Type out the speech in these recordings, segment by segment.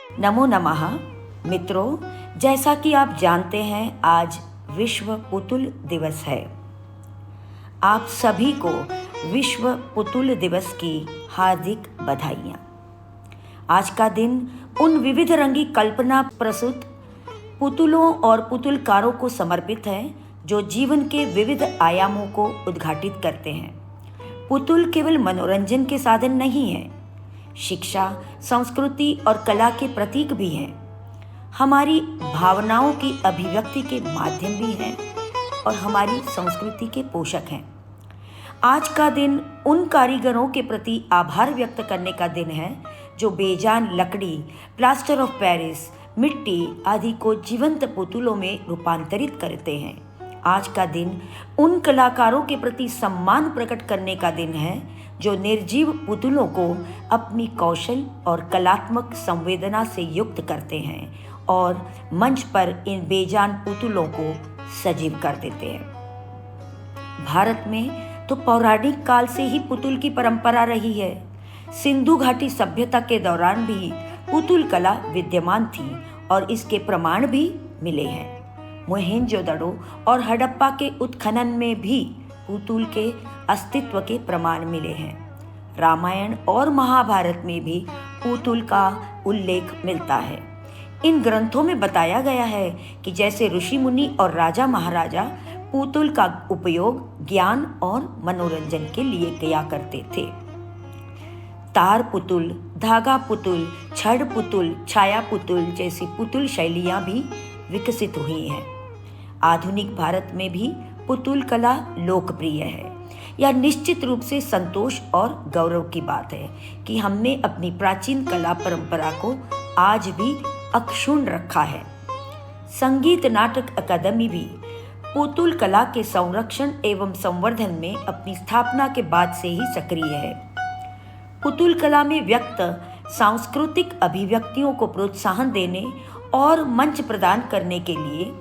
नमो नमः। मित्रों, जैसा कि आप जानते हैं आज विश्व पुतुल दिवस है। आप सभी को विश्व पुतुल दिवस की हार्दिक बधाइयाँ। आज का दिन उन विविध रंगी कल्पना प्रसूत पुतुलों और पुतुलकारों को समर्पित है जो जीवन के विविध आयामों को उद्घाटित करते हैं। पुतुल केवल मनोरंजन के साधन नहीं है, शिक्षा, संस्कृति और कला के प्रतीक भी हैं। हमारी भावनाओं की अभिव्यक्ति के माध्यम भी हैं और हमारी संस्कृति के पोषक हैं। आज का दिन उन कारीगरों के प्रति आभार व्यक्त करने का दिन है जो बेजान लकड़ी, प्लास्टर ऑफ पेरिस, मिट्टी आदि को जीवंत पुतुलों में रूपांतरित करते हैं। आज का दिन उन कलाकारों के प्रति सम्मान प्रकट करने का दिन है जो निर्जीव पुतुलों को अपनी कौशल और कलात्मक संवेदना से युक्त करते हैं और मंच पर इन बेजान पुतुलों को सजीव कर देते हैं। भारत में तो पौराणिक काल से ही पुतुल की परंपरा रही है। सिंधु घाटी सभ्यता के दौरान भी पुतुल कला विद्यमान थी और इसके प्रमाण भी मिले हैं। मोहेंजोदड़ो और हड़प्पा के उत्खनन में भी पुतुल के अस्तित्व के प्रमाण मिले हैं। रामायण और महाभारत में भी पुतुल का उल्लेख मिलता है। इन ग्रंथों में बताया गया है कि जैसे ऋषि मुनि और राजा महाराजा पुतुल का उपयोग ज्ञान और मनोरंजन के लिए किया करते थे। तार पुतुल, धागा पुतुल, छड़ पुतुल, छाया पुतुल जैसी पुतुल शैलियां भी विकसित हुई हैं। आधुनिक भारत में भी पुतुल कला लोकप्रिय है। यह निश्चित रूप से संतोष और गौरव की बात है कि हमने अपनी प्राचीन कला परंपरा को आज भी अक्षुण्ण रखा है। संगीत नाटक अकादमी भी पुतुल कला के संरक्षण एवं संवर्धन में अपनी स्थापना के बाद से ही सक्रिय है। पुतुल कला में व्यक्त सांस्कृतिक अभिव्यक्तियों को प्रोत्साहन देने और मंच प्रदान करने के लिए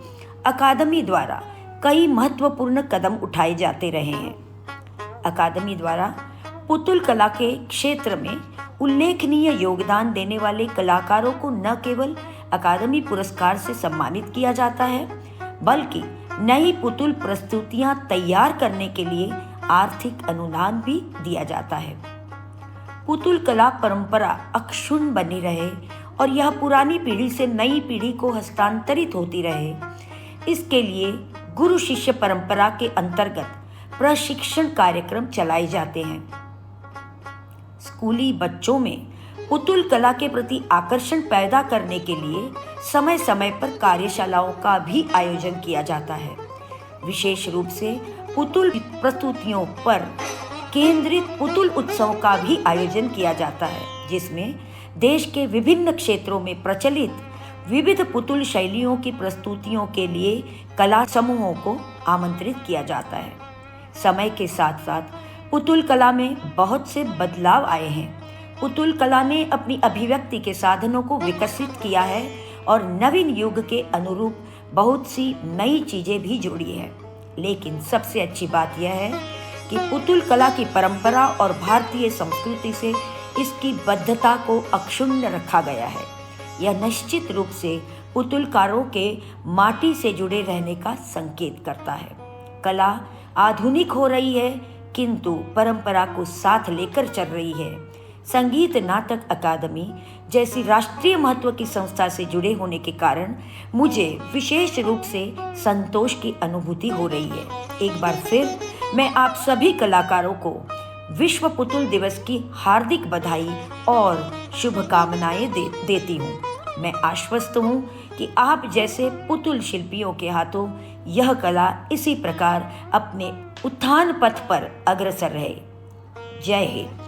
अकादमी द्वारा कई महत्वपूर्ण कदम उठाए जाते रहे हैं। अकादमी द्वारा पुतुल कला के क्षेत्र में उल्लेखनीय योगदान देने वाले कलाकारों को न केवल अकादमी पुरस्कार से सम्मानित किया जाता है, बल्कि नई पुतुल प्रस्तुतियां तैयार करने के लिए आर्थिक अनुदान भी दिया जाता है। पुतुल कला परंपरा अक्षुण्ण बनी रहे और यह पुरानी पीढ़ी से नई पीढ़ी को हस्तांतरित होती रहे, इसके लिए गुरु शिष्य परंपरा के अंतर्गत प्रशिक्षण कार्यक्रम चलाए जाते हैं। स्कूली बच्चों में पुतुल कला के प्रति आकर्षण पैदा करने के लिए समय समय पर कार्यशालाओं का भी आयोजन किया जाता है। विशेष रूप से पुतुल प्रस्तुतियों पर केंद्रित पुतुल उत्सव का भी आयोजन किया जाता है, जिसमें देश के विभिन्न क्षेत्रों में प्रचलित विविध पुतुल शैलियों की प्रस्तुतियों के लिए कला समूहों को आमंत्रित किया जाता है। समय के साथ साथ पुतुल कला में बहुत से बदलाव आए हैं। पुतुल कला ने अपनी अभिव्यक्ति के साधनों को विकसित किया है और नवीन युग के अनुरूप बहुत सी नई चीजें भी जोड़ी है। लेकिन सबसे अच्छी बात यह है कि पुतुल कला की परंपरा और भारतीय संस्कृति से इसकी बद्धता को अक्षुण्ण रखा गया है। यह निश्चित रूप से पुतुलकारों के माटी से जुड़े रहने का संकेत करता है। कला आधुनिक हो रही है किंतु परंपरा को साथ लेकर चल रही है। संगीत नाटक अकादमी जैसी राष्ट्रीय महत्व की संस्था से जुड़े होने के कारण मुझे विशेष रूप से संतोष की अनुभूति हो रही है। एक बार फिर मैं आप सभी कलाकारों को विश्व पुतुल दिवस की हार्दिक बधाई और शुभकामनाएं देती हूँ। मैं आश्वस्त हूँ कि आप जैसे पुतुल शिल्पियों के हाथों यह कला इसी प्रकार अपने उत्थान पथ पर अग्रसर रहे। जय हिंद।